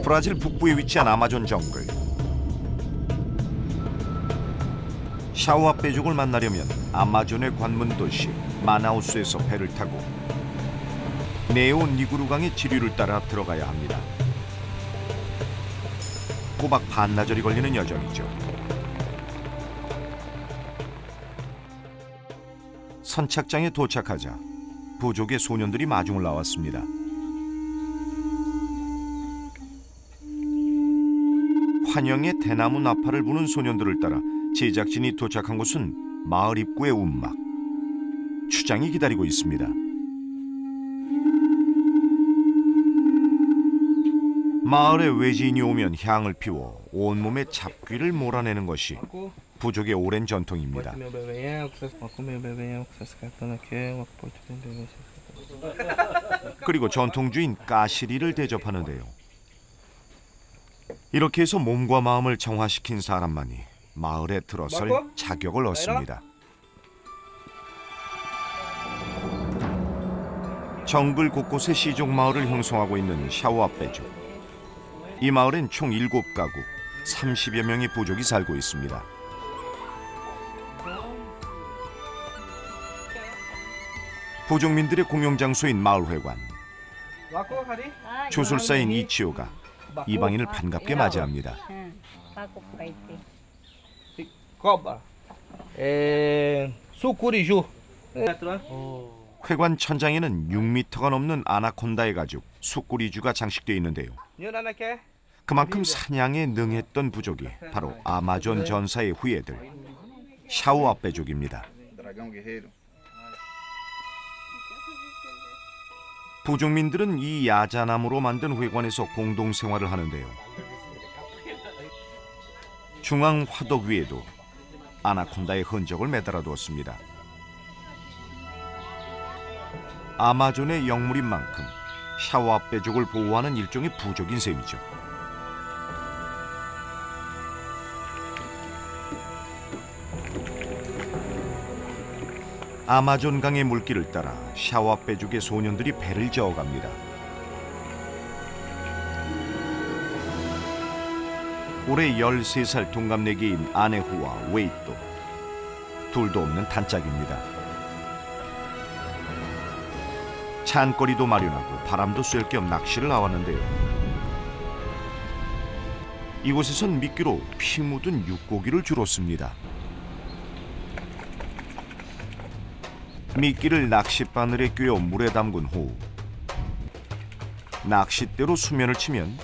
브라질 북부에 위치한 아마존 정글. 샤오아 빼족을 만나려면 아마존의 관문 도시 마나우스에서 배를 타고 네오 니구루강의 지류를 따라 들어가야 합니다. 꼬박 반나절이 걸리는 여정이죠. 선착장에 도착하자 부족의 소년들이 마중을 나왔습니다. 환영의 대나무 나팔을 부는 소년들을 따라 제작진이 도착한 곳은 마을 입구의 움막. 추장이 기다리고 있습니다. 마을에 외지인이 오면 향을 피워 온몸에 잡귀를 몰아내는 것이 부족의 오랜 전통입니다. 그리고 전통주인 까시리를 대접하는데요. 이렇게 해서 몸과 마음을 정화시킨 사람만이 마을에 들어설 자격을 얻습니다. 정글 곳곳에 시족 마을을 형성하고 있는 샤오아 빼족. 이 마을엔 총 7가구, 30여 명의 부족이 살고 있습니다. 부족민들의 공용장소인 마을회관. 주술사인 이치오가 이방인을 반갑게 맞이합니다. 회관 천장에는 6m가 넘는 아나콘다의 가죽 수꾸리주가 장식되어 있는데요. 그만큼 사냥에 능했던 부족이 바로 아마존 전사의 후예들 샤오아 빼족입니다. 부족민들은 이 야자나무로 만든 회관에서 공동 생활을 하는데요. 중앙 화덕 위에도 아나콘다의 흔적을 매달아 두었습니다. 아마존의 영물인 만큼 샤오아 빼족을 보호하는 일종의 부족인 셈이죠. 아마존 강의 물길을 따라 샤오아 빼족의 소년들이 배를 저어갑니다. 올해 13살 동갑내기인 아네후와 웨이또. 둘도 없는 단짝입니다. 찬거리도 마련하고 바람도 쐴 겸 낚시를 나왔는데요. 이곳에선 미끼로 피 묻은 육고기를 주로 씁니다. 미끼를 낚싯바늘에 꿰어 물에 담근 후 낚싯대로 수면을 치면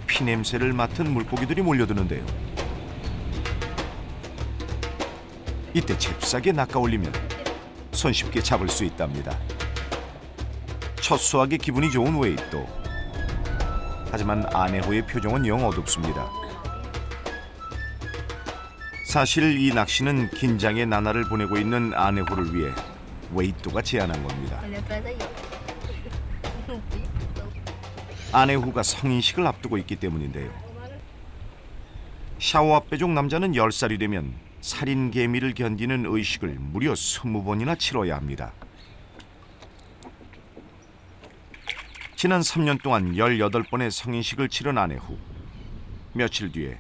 피냄새를 맡은 물고기들이 몰려드는데요. 이때 잽싸게 낚아올리면 손쉽게 잡을 수 있답니다. 첫 수확에 기분이 좋은 웨이또. 하지만 아네호의 표정은 영 어둡습니다. 사실 이 낚시는 긴장의 나날을 보내고 있는 아네호를 위해 웨이또가 제안한 겁니다. 아네후가 성인식을 앞두고 있기 때문인데요. 샤오아 빼족 남자는 10살이 되면 살인 개미를 견디는 의식을 무려 20번이나 치러야 합니다. 지난 3년 동안 18번의 성인식을 치른 아네후. 며칠 뒤에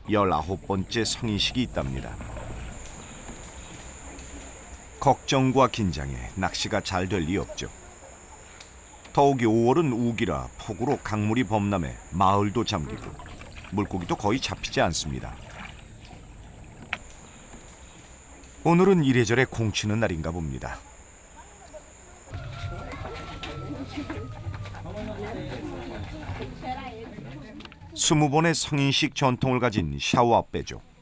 19번째 성인식이 있답니다. 걱정과 긴장에 낚시가 잘 될 리 없죠. 더욱이 5월은 우기라 폭우로 강물이 범람해 마을도 잠기고 물고기도 거의 잡히지 않습니다. 오늘은 이래저래 공치는 날인가 봅니다. 스무 번의 성인식 전통을 가진 샤오아 빼족.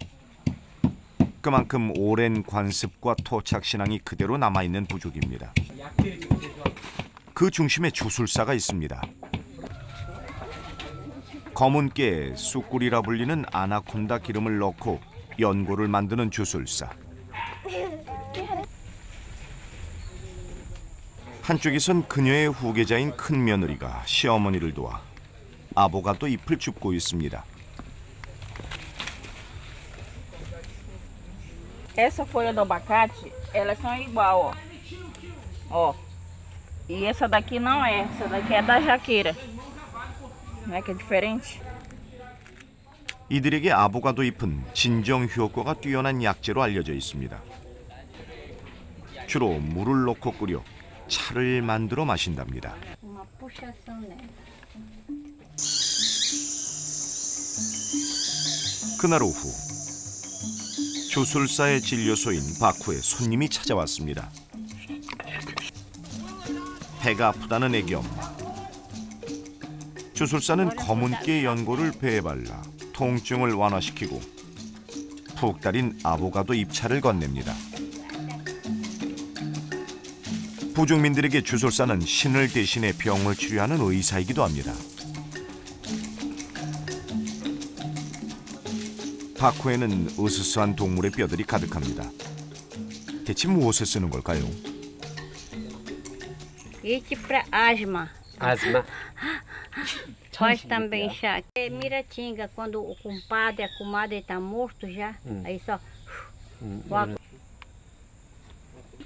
그만큼 오랜 관습과 토착 신앙이 그대로 남아있는 부족입니다. 그 중심에 주술사가 있습니다. 검은 깨에 쑥꿀이라 불리는 아나콘다 기름을 넣고 연고를 만드는 주술사. 한쪽에선 그녀의 후계자인 큰 며느리가 시어머니를 도와 아보가도 잎을 줍고 있습니다. Essa folha do abacate, elas são igual, ó. Ó. E essa daqui não é, essa daqui é da jaqueira. né? Que é diferente. 이들에게 아보가도 잎은 진정 효과가 뛰어난 약재로 알려져 있습니다. 주로 물을 넣고 끓여 차를 만들어 마신답니다. Uma puxação nela. 그날 오후 주술사의 진료소인 바쿠에 손님이 찾아왔습니다. 배가 아프다는 애기 엄마. 주술사는 검은깨 연고를 배에 발라 통증을 완화시키고 푹 달인 아보가도 잎차를 건넵니다. 부족민들에게 주술사는 신을 대신해 병을 치료하는 의사이기도 합니다. 바쿠에는 으스스한 동물의 뼈들이 가득합니다. 대체 무엇에 쓰는 걸까요? Este para asma. Asma. Faz também chá. É miratinga, quando o compadre, a comadre está morto já, aí só...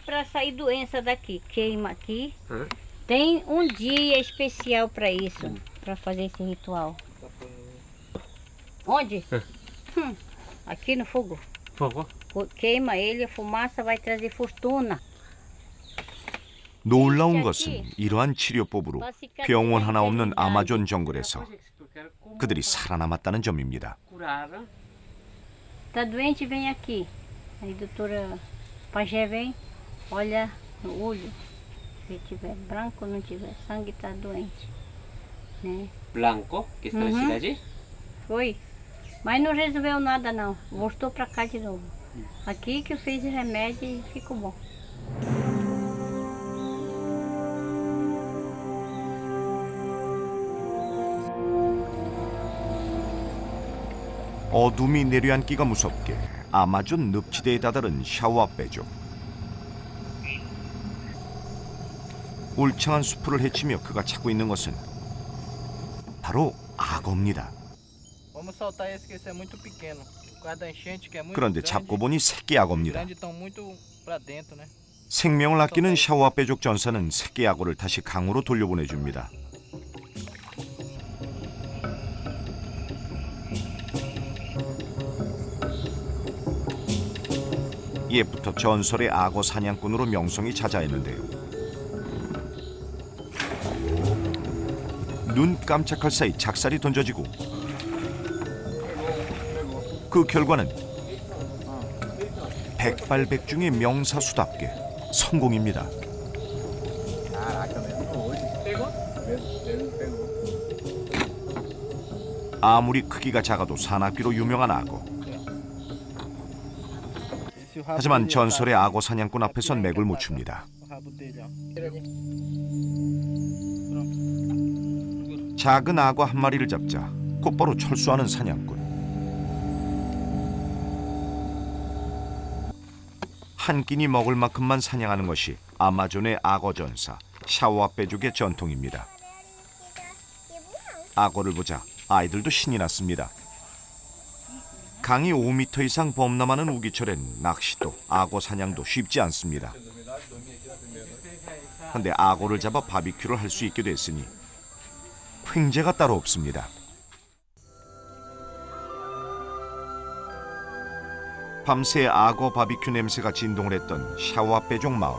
Para sair doença daqui, queima aqui. Tem um dia especial para isso, para fazer esse ritual. Onde? Aqui no fogo. Fogo? Queima ele, a fumaça vai trazer fortuna. 놀라운 것은 이러한 치료법으로 병원 하나 없는 아마존 정글에서 그들이 살아남았다는 점입니다. Tá doente, vem aqui. Aí doutora Pajé vem, olha no olho. Se tiver branco, não tiver sangue, tá doente. Né? Blanco, que está na cidade? Foi. Mas não resolveu nada não. Voltou pra cá de novo. Aqui que eu fiz remédio e ficou bom. 어둠이 내려앉기가 무섭게 아마존 늪지대에 다다른 샤오아빼족. 울창한 수풀을 헤치며 그가 찾고 있는 것은 바로 악어입니다. Vamos soltar esse que esse é muito pequeno. Por causa da enchente que é muito 그런데 grande. 잡고 보니 새끼 악어입니다. Grande estão muito para dentro, né? 생명을 아끼는 샤오아빼족 전사는 새끼 악어를 다시 강으로 돌려보내줍니다. 옛부터 전설의 악어 사냥꾼으로 명성이 자자했는데요. 눈 깜짝할 사이 작살이 던져지고 그 결과는 백발백중의 명사수답게 성공입니다. 아무리 크기가 작아도 산악귀로 유명한 악어. 하지만 전설의 악어 사냥꾼 앞에선 맥을 못 춥니다. 작은 악어 한 마리를 잡자 곧바로 철수하는 사냥꾼. 한 끼니 먹을 만큼만 사냥하는 것이 아마존의 악어 전사 샤오아빼족의 전통입니다. 악어를 보자 아이들도 신이 났습니다. 강이 5m 이상 범람하는 우기철엔 낚시도 악어 사냥도 쉽지 않습니다. 그런데 악어를 잡아 바비큐를 할 수 있게 됐으니 횡재가 따로 없습니다. 밤새 악어 바비큐 냄새가 진동을 했던 샤오아빼족 마을.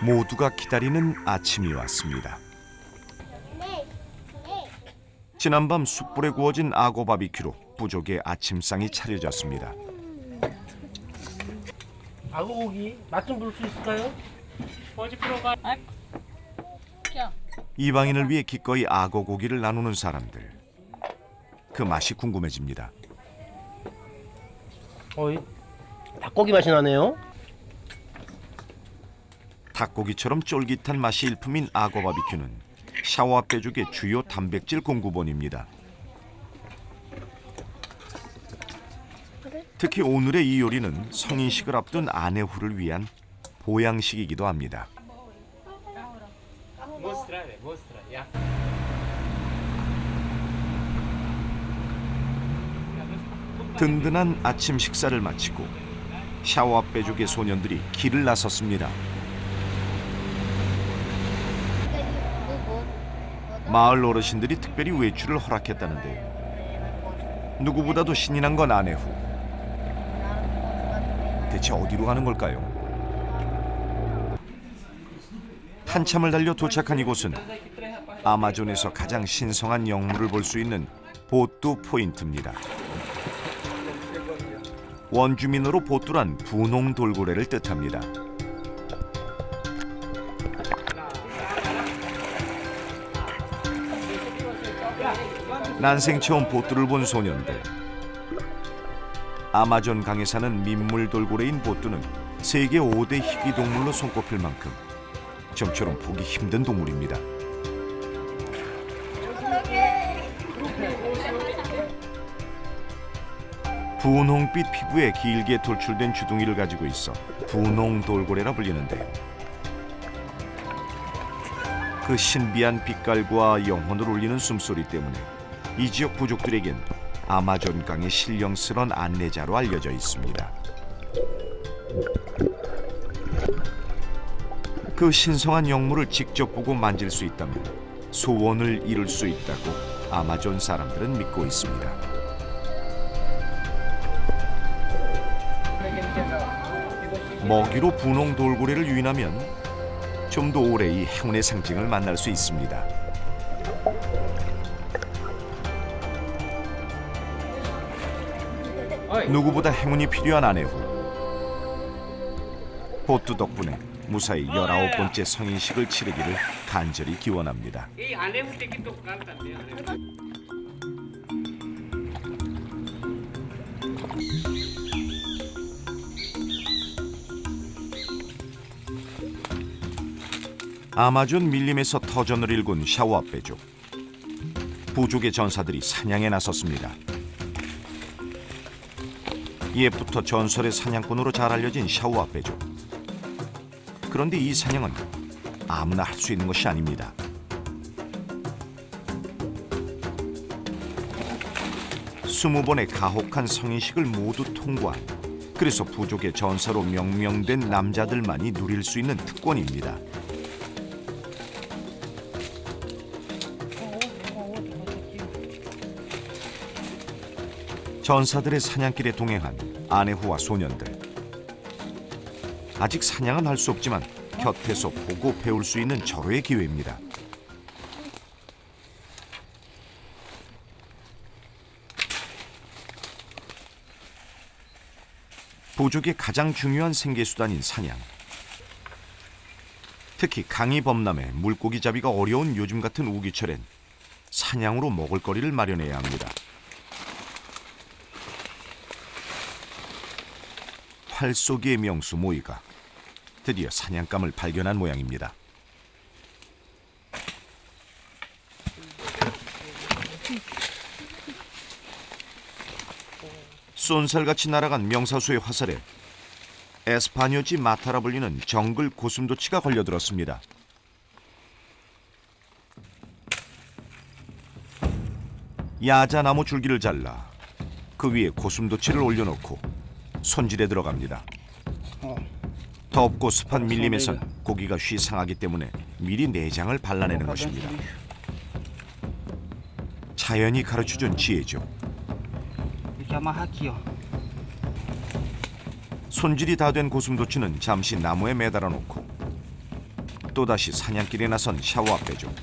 모두가 기다리는 아침이 왔습니다. 지난밤 숯불에 구워진 악어 바비큐로 부족의 아침상이 차려졌습니다. 악어 고기 맛 좀 볼 수 있을까요? 이방인을 위해 기꺼이 악어 고기를 나누는 사람들. 그 맛이 궁금해집니다. 닭고기 맛이 나네요. 닭고기처럼 쫄깃한 맛이 일품인 악어 바비큐는 샤오아빼족의 주요 단백질 공급원입니다. 특히 오늘의 이 요리는 성인식을 앞둔 아내후를 위한 보양식이기도 합니다. 든든한 아침 식사를 마치고 샤오아빼족의 소년들이 길을 나섰습니다. 마을 어르신들이 특별히 외출을 허락했다는데요. 누구보다도 신이 난 건 아내 후. 대체 어디로 가는 걸까요? 한참을 달려 도착한 이곳은 아마존에서 가장 신성한 영물을 볼 수 있는 보뚜 포인트입니다. 원주민으로 보뚜란 분홍 돌고래를 뜻합니다. 난생 처음 보뚜를 본 소년들. 아마존 강에 사는 민물 돌고래인 보뚜는 세계 5대 희귀동물로 손꼽힐 만큼 좀처럼 보기 힘든 동물입니다. 분홍빛 피부에 길게 돌출된 주둥이를 가지고 있어 분홍 돌고래라 불리는데요. 그 신비한 빛깔과 영혼을 울리는 숨소리 때문에 이 지역 부족들에겐 아마존 강의 신령스런 안내자로 알려져 있습니다. 그 신성한 영물을 직접 보고 만질 수 있다면 소원을 이룰 수 있다고 아마존 사람들은 믿고 있습니다. 먹이로 분홍 돌고래를 유인하면 좀 더 오래 이 행운의 상징을 만날 수 있습니다. 누구보다 행운이 필요한 아내 후. 보뚜 덕분에 무사히 19번째 성인식을 치르기를 간절히 기원합니다. 아마존 밀림에서 터전을 일군 샤오아페족. 부족의 전사들이 사냥에 나섰습니다. 옛부터 전설의 사냥꾼으로 잘 알려진 샤오아페족. 그런데 이 사냥은 아무나 할 수 있는 것이 아닙니다. 스무 번의 가혹한 성인식을 모두 통과한, 그래서 부족의 전사로 명명된 남자들만이 누릴 수 있는 특권입니다. 전사들의 사냥길에 동행한 아내후와 소년들. 아직 사냥은 할 수 없지만 곁에서 보고 배울 수 있는 절호의 기회입니다. 부족의 가장 중요한 생계수단인 사냥. 특히 강이 범람해 물고기 잡기가 어려운 요즘 같은 우기철엔 사냥으로 먹을거리를 마련해야 합니다. 활쏘기의 명수 모이가 드디어 사냥감을 발견한 모양입니다. 쏜살같이 날아간 명사수의 화살에 에스파뇨지 마타라 불리는 정글 고슴도치가 걸려들었습니다. 야자나무 줄기를 잘라 그 위에 고슴도치를 올려놓고 손질에 들어갑니다. 덥고 습한 밀림에선 고기가 쉬 상하기 때문에 미리 내장을 발라내는 것입니다. 자연이 가르쳐준 지혜죠. 손질이 다 된 고슴도치는 잠시 나무에 매달아 놓고 또다시 사냥길에 나선 샤오아페족.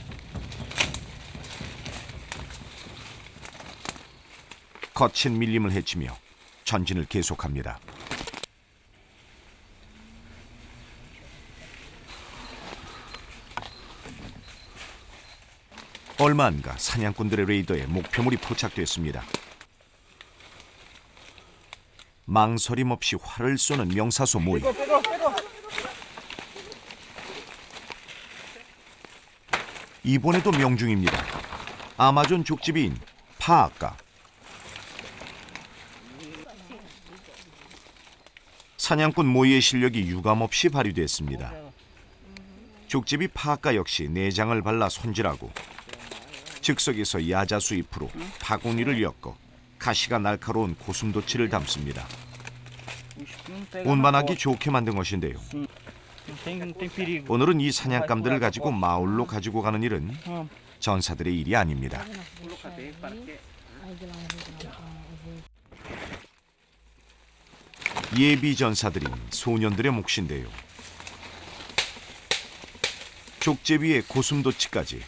거친 밀림을 헤치며 전진을 계속합니다. 얼마 안 가 사냥꾼들의 레이더에 목표물이 포착됐습니다. 망설임 없이 활을 쏘는 명사수 모이. 이번에도 명중입니다. 아마존 족집이인 파아까. 사냥꾼 모이의 실력이 유감없이 발휘됐습니다. 족집이 파아까 역시 내장을 발라 손질하고 즉석에서 야자수 잎으로 바구니를 엮어 가시가 날카로운 고슴도치를 담습니다. 운반하기 좋게 만든 것인데요. 오늘은 이 사냥감들을 가지고 마을로 가지고 가는 일은 전사들의 일이 아닙니다. 예비 전사들인 소년들의 몫인데요. 족제비에 고슴도치까지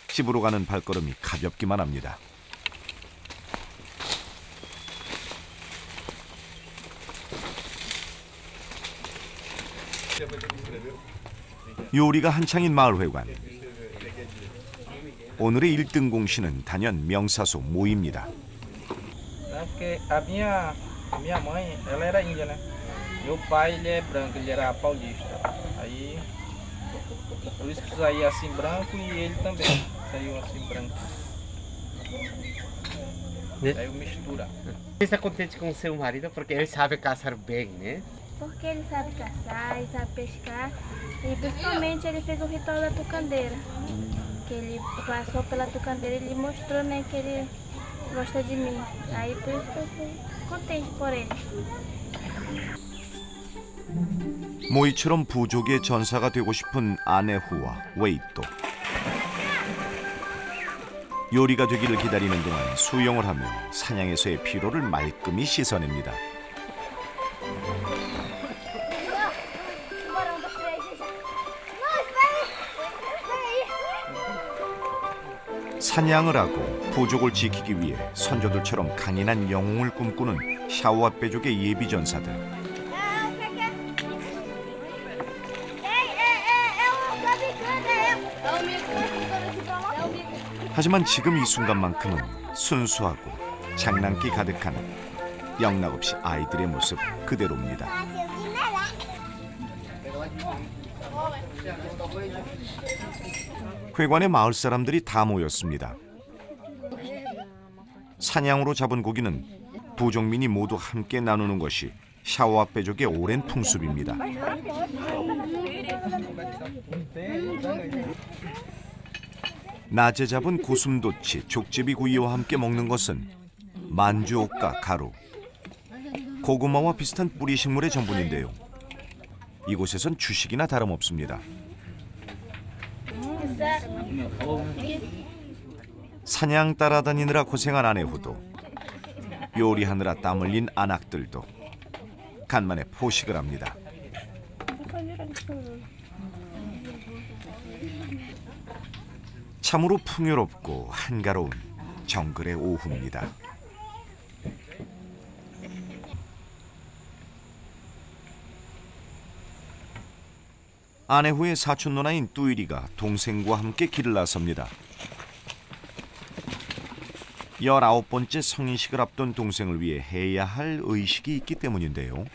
집으로 가는 발걸음이 가볍기만 합니다. 요리가 한창인 마을회관. 오늘의 1등 공신은 단연 명사수 모입니다. Porque a minha mãe, ela era índia, né? Meu pai, ele é branco, ele era paulista. Aí, por isso que saía assim branco e ele também saiu assim branco. Aí mistura. Você está contente com o seu marido porque ele sabe caçar bem, né? Porque ele sabe caçar, ele sabe pescar e principalmente ele fez o ritual da tucandeira. Que ele passou pela tucandeira e ele mostrou, né, que ele gosta de mim. Aí por isso que eu fui contente por ele. 모이처럼 부족의 전사가 되고 싶은 아내 후와 웨이또. 요리가 되기를 기다리는 동안 수영을 하며 사냥에서의 피로를 말끔히 씻어냅니다. 사냥을 하고 부족을 지키기 위해 선조들처럼 강인한 영웅을 꿈꾸는 샤오와 빼족의 예비 전사들. 하지만 지금 이 순간만큼은 순수하고 장난기 가득한 영락없이 아이들의 모습 그대로입니다. 회관에 마을 사람들이 다 모였습니다. 사냥으로 잡은 고기는 부족민이 모두 함께 나누는 것이 샤오와 빼족의 오랜 풍습입니다. 낮에 잡은 고슴도치, 족제비 구이와 함께 먹는 것은 만주옥과 가루, 고구마와 비슷한 뿌리 식물의 전분인데요. 이곳에선 주식이나 다름없습니다. 사냥 따라다니느라 고생한 아내 후도, 요리하느라 땀 흘린 안악들도 간만에 포식을 합니다. 참으로 풍요롭고 한가로운 정글의 오후입니다. 아내 후의 사촌 누나인 뚜이리가 동생과 함께 길을 나섭니다. 19번째 성인식을 앞둔 동생을 위해 해야 할 의식이 있기 때문인데요.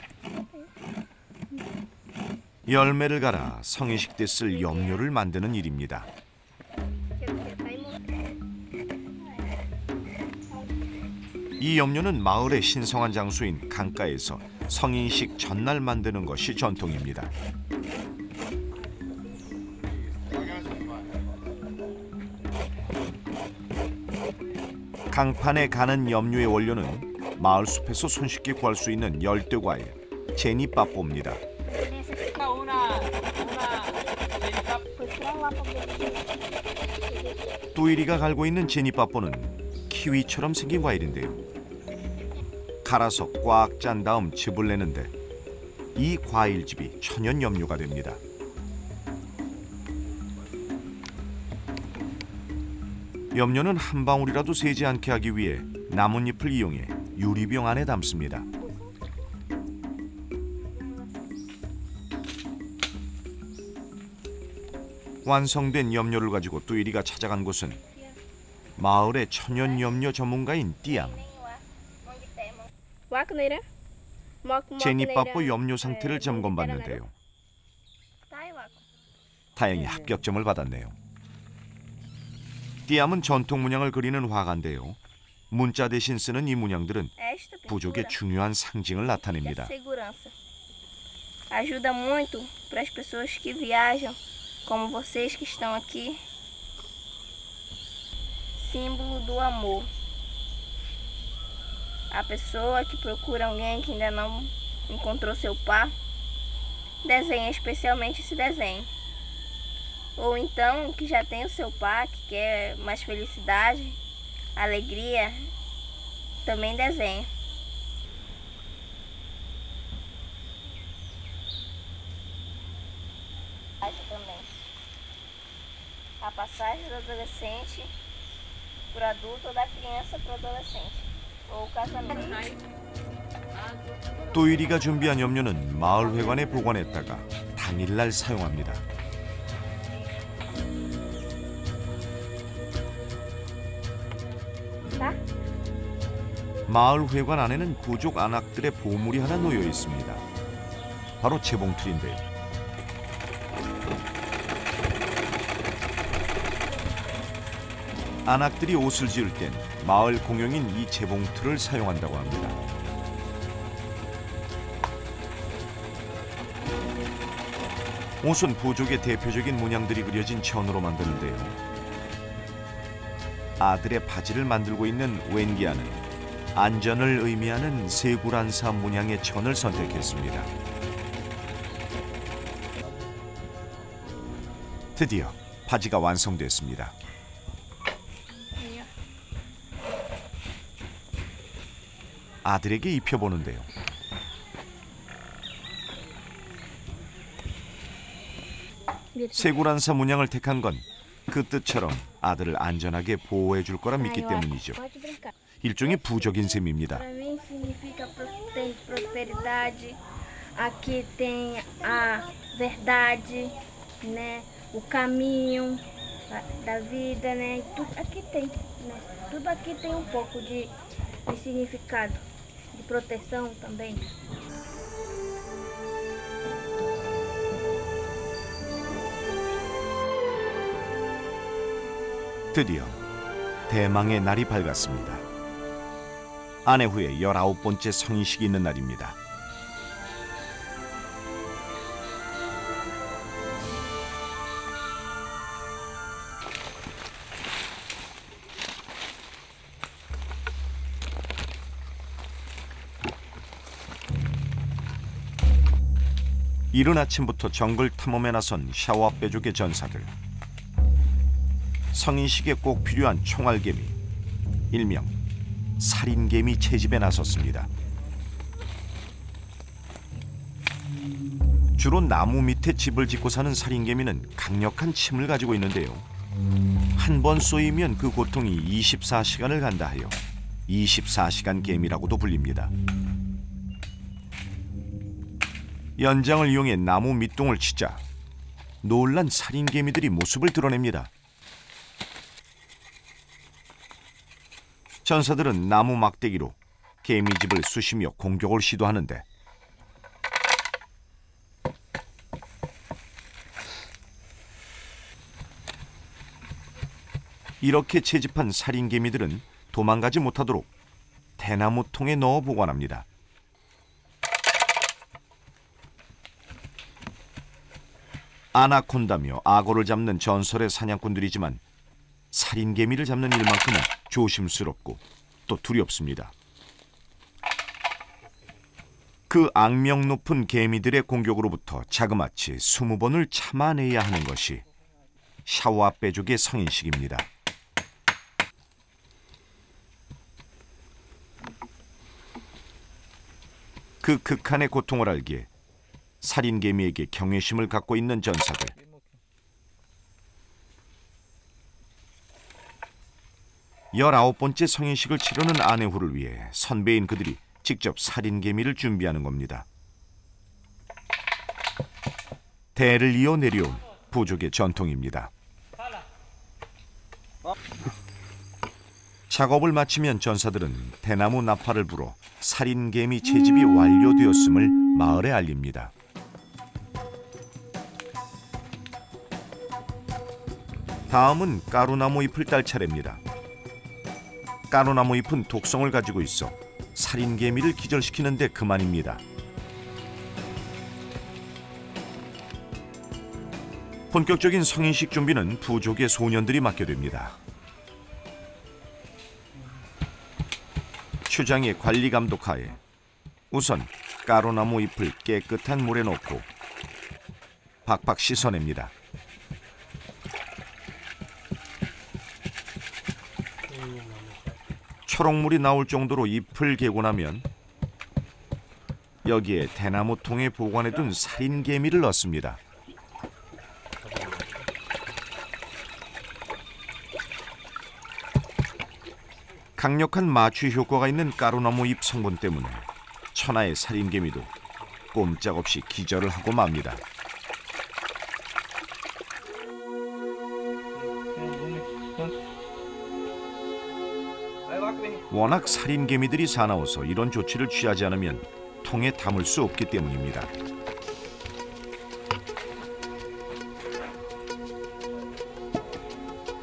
열매를 갈아 성인식 때 쓸 염료를 만드는 일입니다. 이 염료는 마을의 신성한 장소인 강가에서 성인식 전날 만드는 것이 전통입니다. 강판에 가는 염료의 원료는 마을 숲에서 손쉽게 구할 수 있는 열대과일 제니빠뽀입니다. 뚜이리가 갈고 있는 제니빠뽀는 키위처럼 생긴 과일인데요. 갈아서 꽉 짠 다음 즙을 내는데 이 과일즙이 천연 염료가 됩니다. 염료는 한 방울이라도 새지 않게 하기 위해 나뭇잎을 이용해 유리병 안에 담습니다. 완성된 염료를 가지고 뚜이리가 찾아간 곳은 마을의 천연 염료 전문가인 띠암. 제니빠뽀 염료 상태를 점검받는데요. 다행히 합격점을 받았네요. 띠암은 전통 문양을 그리는 화가인데요. 문자 대신 쓰는 이 문양들은 부족의 중요한 상징을 나타냅니다. Ajuda muito para as pessoas que viajam, como vocês que estão aqui. Símbolo do amor. A pessoa que procura alguém que ainda não encontrou seu par, desenha especialmente esse desenho. ou então que já tem o seu par, que quer mais felicidade, alegria, também desenha. Também. A passagem do adolescente para o adulto ou da criança para o adolescente, ou o casamento. 또이리가 준비한 염료는 마을회관에 보관했다가 당일날 사용합니다. 마을회관 안에는 부족 안악들의 보물이 하나 놓여 있습니다. 바로 재봉틀인데요. 안악들이 옷을 지을 땐 마을 공용인 이 재봉틀을 사용한다고 합니다. 옷은 부족의 대표적인 문양들이 그려진 천으로 만드는데요. 아들의 바지를 만들고 있는 웬기아는 안전을 의미하는 세구란사 문양의 천을 선택했습니다. 드디어 바지가 완성됐습니다. 아들에게 입혀보는데요. 세구란사 문양을 택한 건 그 뜻처럼 아들을 안전하게 보호해 줄 거라 믿기 때문이죠. 일종의 부적인 셈입니다. Para mim significa tem prosperidade. Aqui tem a verdade, né? O caminho da vida, né? Tudo aqui tem, né? Tudo aqui tem um pouco de significado, de proteção também. 드디어 대망의 날이 밝았습니다. 아내 후에 19번째 성인식이 있는 날입니다. 이른 아침부터 정글 탐험에 나선 샤와 빼족의 전사들. 성인식에 꼭 필요한 총알개미, 일명 살인개미 채집에 나섰습니다. 주로 나무 밑에 집을 짓고 사는 살인개미는 강력한 침을 가지고 있는데요. 한 번 쏘이면 그 고통이 24시간을 간다 하여 24시간 개미라고도 불립니다. 연장을 이용해 나무 밑동을 치자 놀란 살인개미들이 모습을 드러냅니다. 전사들은 나무 막대기로 개미집을 쑤시며 공격을 시도하는데 이렇게 채집한 살인개미들은 도망가지 못하도록 대나무통에 넣어 보관합니다. 아나콘다며 악어를 잡는 전설의 사냥꾼들이지만 살인개미를 잡는 일만큼은 조심스럽고 또 두렵습니다. 그 악명 높은 개미들의 공격으로부터 자그마치 20번을 참아내야 하는 것이 샤와 빼족의 성인식입니다. 그 극한의 고통을 알기에 살인개미에게 경외심을 갖고 있는 전사들. 19번째 성인식을 치르는 아내후를 위해 선배인 그들이 직접 살인개미를 준비하는 겁니다. 대를 이어 내려온 부족의 전통입니다. 작업을 마치면 전사들은 대나무 나팔을 불어 살인개미 채집이 완료되었음을 마을에 알립니다. 다음은 까루나무 잎을 딸 차례입니다. 까루나무 잎은 독성을 가지고 있어 살인개미를 기절시키는 데 그만입니다. 본격적인 성인식 준비는 부족의 소년들이 맡게 됩니다. 추장의 관리 감독하에 우선 까루나무 잎을 깨끗한 물에 넣고 박박 씻어냅니다. 초록물이 나올 정도로 잎을 개고 나면 여기에 대나무 통에 보관해둔 살인개미를 넣습니다. 강력한 마취 효과가 있는 가루나무 잎 성분 때문에 천하의 살인개미도 꼼짝없이 기절을 하고 맙니다. 워낙 살인개미들이 사나워서 이런 조치를 취하지 않으면 통에 담을 수 없기 때문입니다.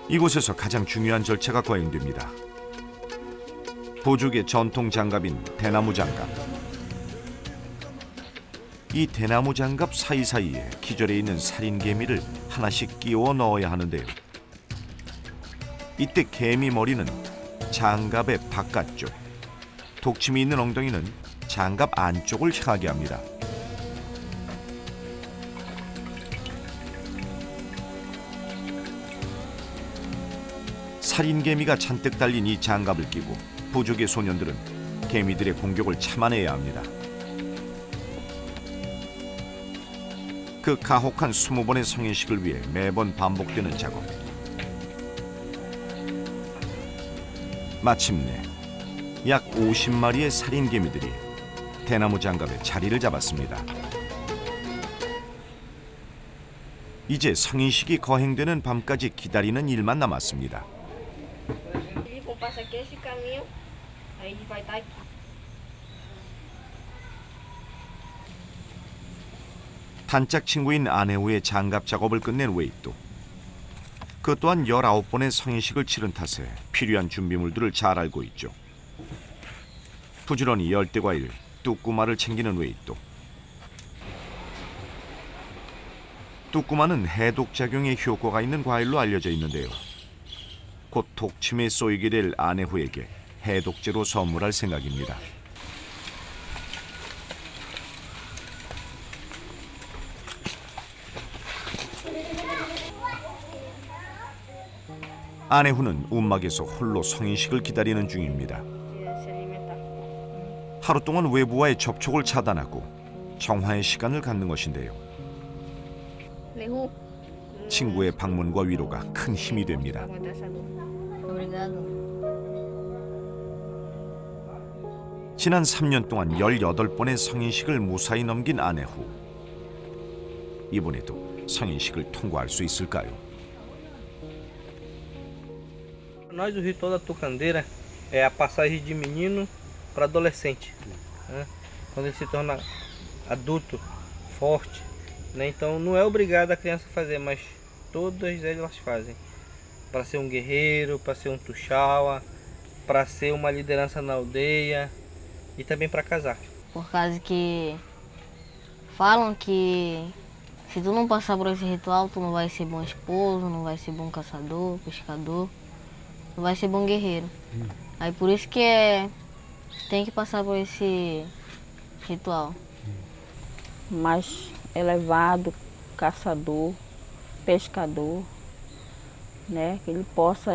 이곳에서 가장 중요한 절차가 거행됩니다. 부족의 전통 장갑인 대나무 장갑. 이 대나무 장갑 사이사이에 기절해 있는 살인개미를 하나씩 끼워 넣어야 하는데요. 이때 개미 머리는 장갑의 바깥쪽, 독침이 있는 엉덩이는 장갑 안쪽을 향하게 합니다. 살인개미가 잔뜩 달린 이 장갑을 끼고 부족의 소년들은 개미들의 공격을 참아내야 합니다. 그 가혹한 20번의 성인식을 위해 매번 반복되는 작업. 마침내 약 50마리의 살인개미들이 대나무 장갑에 자리를 잡았습니다. 이제 성인식이 거행되는 밤까지 기다리는 일만 남았습니다. 단짝 친구인 아내후의 장갑 작업을 끝낸 웨이또. 그 또한 19번의 성인식을 치른 탓에 필요한 준비물들을 잘 알고 있죠. 부지런히 열대과일, 뚜꾸마를 챙기는 웨이또. 뚜꾸마는 해독작용에 효과가 있는 과일로 알려져 있는데요. 곧 독침에 쏘이게 될 아내후에게 해독제로 선물할 생각입니다. 아내후는 움막에서 홀로 성인식을 기다리는 중입니다. 하루 동안 외부와의 접촉을 차단하고 정화의 시간을 갖는 것인데요. 친구의 방문과 위로가 큰 힘이 됩니다. 지난 3년 동안 18번의 성인식을 무사히 넘긴 아내후. 이번에도 성인식을 통과할 수 있을까요? Nós, o ritual da tucandeira é a passagem de menino para adolescente, né? Quando ele se torna adulto, forte, né? Então não é obrigado a criança fazer, mas todas elas fazem. Para ser um guerreiro, para ser um tuxaua, para ser uma liderança na aldeia e também para casar. Por causa que falam que se tu não passar por esse ritual, tu não vai ser bom esposo, não vai ser bom caçador, pescador. Não vai ser bom guerreiro. Aí por isso que tem que passar por esse ritual. Mais elevado, caçador, pescador, né? Que ele possa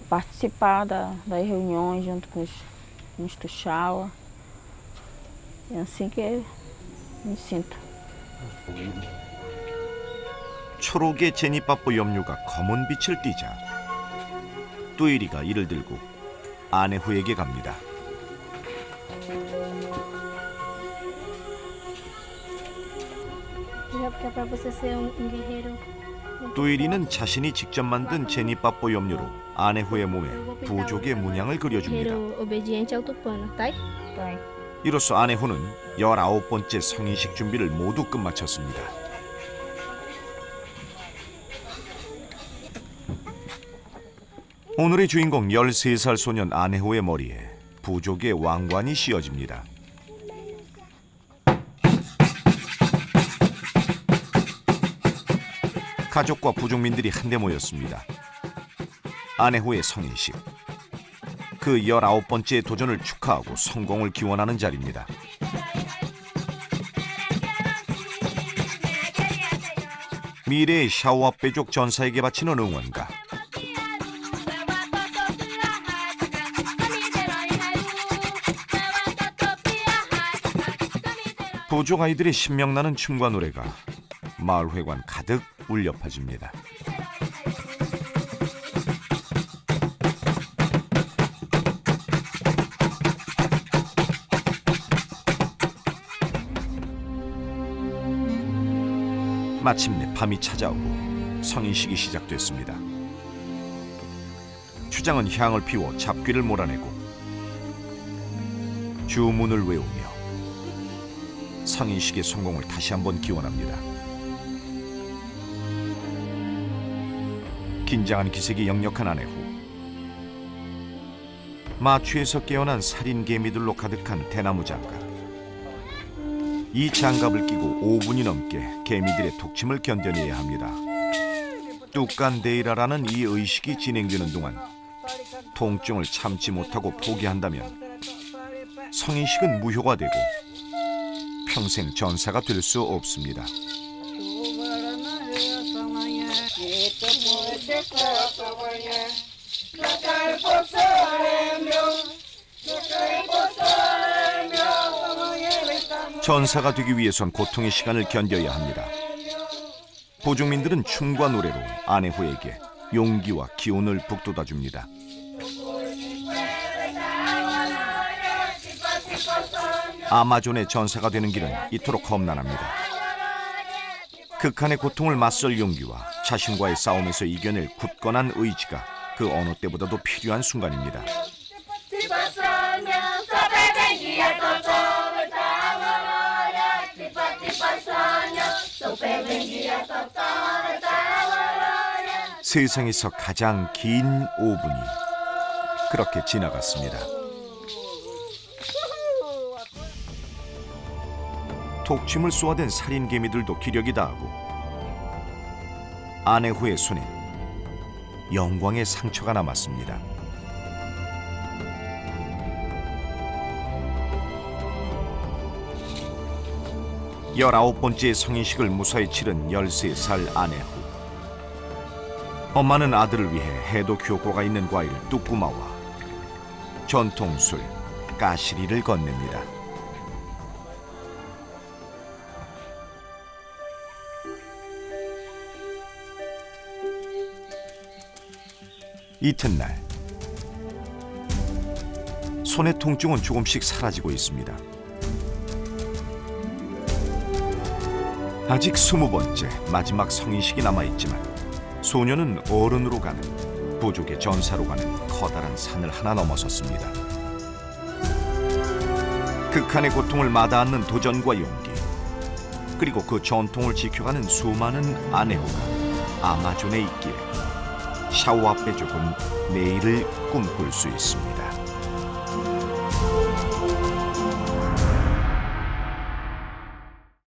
participar das reuniões junto com os tuxaua. É assim que eu me sinto. 초록의 제니빠뽀 염료가 검은 빛을 띠자 뚜이리가 이를 들고 아내후에게 갑니다. 뚜이리는 자신이 직접 만든 제니빠뽀 염료로 아내후의 몸에 부족의 문양을 그려줍니다. 이로써 아내후는 19번째 성인식 준비를 모두 끝마쳤습니다. 오늘의 주인공 13살 소년 아내후의 머리에 부족의 왕관이 씌워집니다. 가족과 부족민들이 한데 모였습니다. 아내후의 성인식. 그 19번째 도전을 축하하고 성공을 기원하는 자리입니다. 미래의 샤오아빼족 전사에게 바치는 응원가. 부족 아이들의 신명나는 춤과 노래가 마을 회관 가득 울려 퍼집니다. 마침내 밤이 찾아오고 성인식이 시작됐습니다. 추장은 향을 피워 잡귀를 몰아내고 주문을 외우며 성인식의 성공을 다시 한번 기원합니다. 긴장한 기색이 역력한 아내 후 마취에서 깨어난 살인 개미들로 가득한 대나무 장갑. 이 장갑을 끼고 5분이 넘게 개미들의 독침을 견뎌내야 합니다. 뚜깐데이라라는 이 의식이 진행되는 동안 통증을 참지 못하고 포기한다면 성인식은 무효가 되고 평생 전사가 될 수 없습니다. 전사가 되기 위해선 고통의 시간을 견뎌야 합니다. 보증민들은 춤과 노래로 아내호에게 용기와 기운을 북돋아 줍니다. 아마존의 전사가 되는 길은 이토록 험난합니다. 극한의 고통을 맞설 용기와 자신과의 싸움에서 이겨낼 굳건한 의지가 그 어느 때보다도 필요한 순간입니다. 세상에서 가장 긴 5분이 그렇게 지나갔습니다. 독침을 쏘아댄 살인 개미들도 기력이 다하고 아내후의 손엔 영광의 상처가 남았습니다. 열아홉 번째 성인식을 무사히 치른 13살 아내후. 엄마는 아들을 위해 해독 효과가 있는 과일 뚜꾸마와 전통술 까시리를 건넵니다. 이튿날 손의 통증은 조금씩 사라지고 있습니다. 아직 20번째 마지막 성인식이 남아있지만 소녀는 어른으로 가는 부족의 전사로 가는 커다란 산을 하나 넘어섰습니다. 극한의 고통을 마다않는 도전과 용기, 그리고 그 전통을 지켜가는 수많은 아내호가 아마존에 있기에 샤오아페족은 내일을 꿈꿀 수 있습니다.